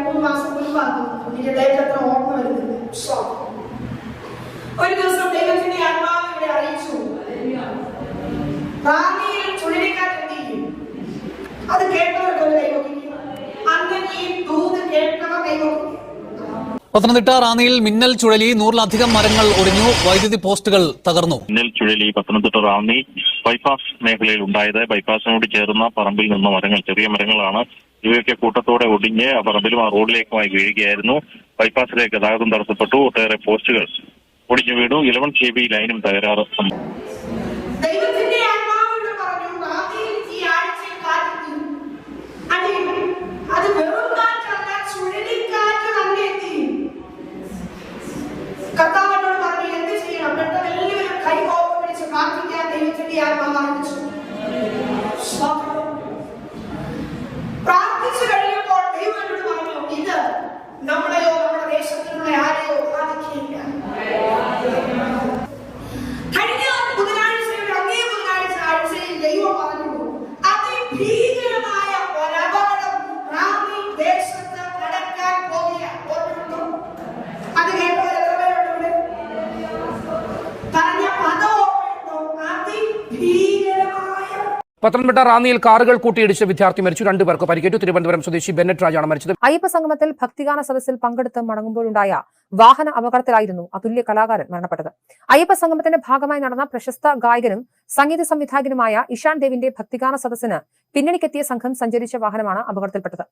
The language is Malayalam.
3 മാസം മുൻപാണ്. എനിക്ക് ഡേറ്റ് അത്ര ഓർമ്മ വരുന്നില്ല. ഒരു ദിവസം ദൈവത്തിന്റെ ആത്മാവ് ഇവിടെ അറിയിച്ചു, റാന്നിയിൽ ചുഴലിക്കാറ്റെത്തിയിരിക്കും. അത് കേട്ടവർക്ക് ഒരു കൈവക്കും. അങ്ങനെ ഈ ദൂത് കേട്ടവർ കൈവക്കും. പത്തനംതിട്ട റാന്നിയിൽ മിന്നൽ ചുഴലി, 100-ലധികം മരങ്ങൾ ഒടിഞ്ഞു, വൈദ്യുതി പോസ്റ്റുകൾ തകർന്നു. മിന്നൽ ചുഴലി പത്തനംതിട്ട റാന്നി ബൈപ്പാസ് മേഖലയിൽ ഉണ്ടായത്. ബൈപ്പാസിനോട് ചേർന്ന പറമ്പിൽ നിന്ന മരങ്ങൾ, ചെറിയ മരങ്ങളാണ്. ഇവയൊക്കെ കൂട്ടത്തോടെ ഒടിഞ്ഞ് ആ പറമ്പിലും ആ റോഡിലേക്കുമായി വീഴുകയായിരുന്നു. ബൈപ്പാസിലെ ഗതാഗതം തടസ്സപ്പെട്ടു. ഒട്ടേറെ പോസ്റ്റുകൾ ഒടിഞ്ഞു വീണു. 11 kV ലൈനും തകരാറ് സംഭവിച്ചു. കർത്താവിനോട് പറഞ്ഞു എന്ത് ചെയ്യണം. പെട്ടെന്ന് എല്ലാവരും കൈ കോർത്ത് പിടിച്ച് പ്രാർത്ഥിക്കാൻ ദൈവത്തിന്റെ ആത്മാവ് അറിയിച്ചു. പ്രാർത്ഥിച്ചു കഴിഞ്ഞപ്പോൾ ദൈവം എന്നോട് പറഞ്ഞു, ഇത് നമ്മളെയോ നമ്മുടെ ദേശത്തിലുള്ള ആരെയോ ബാധിക്കില്ല. കഴിഞ്ഞ ബുധനാഴ്ചയുടെ അങ്ങേ ആഴ്ചയിൽ ദൈവം പറഞ്ഞു, അതിഭീകരമായ ഒരപകടം റാന്നി ദേശത്ത് നടക്കാൻ പോകുക. അത് കേട്ടോ പത്തനംതിട്ട റാന്നിയിൽ കാറുകൾ കൂട്ടിയിടിച്ച് വിദ്യാർത്ഥി മരിച്ചു, 2 പേർക്ക് പരിക്കേറ്റു. തിരുവനന്തപുരം സ്വദേശി ബെന്നറ്റ് രാജാണ് മരിച്ചത്. അയ്യപ്പ സംഗമത്തിൽ ഭക്തിഗാന സദസ്സിൽ പങ്കെടുത്ത് മടങ്ങുമ്പോഴുണ്ടായ വാഹന അപകടത്തിലായിരുന്നു അതുല്യ കലാകാരൻ മരണപ്പെട്ടത്. അയ്യപ്പ സംഗമത്തിന്റെ ഭാഗമായി നടന്ന പ്രശസ്ത ഗായകനും സംഗീത സംവിധായകനുമായ ഇഷാൻ ദേവിന്റെ ഭക്തിഗാന സദസ്സിന് പിന്നണിക്കെത്തിയ സംഘം സഞ്ചരിച്ച വാഹനമാണ് അപകടത്തിൽപ്പെട്ടത്.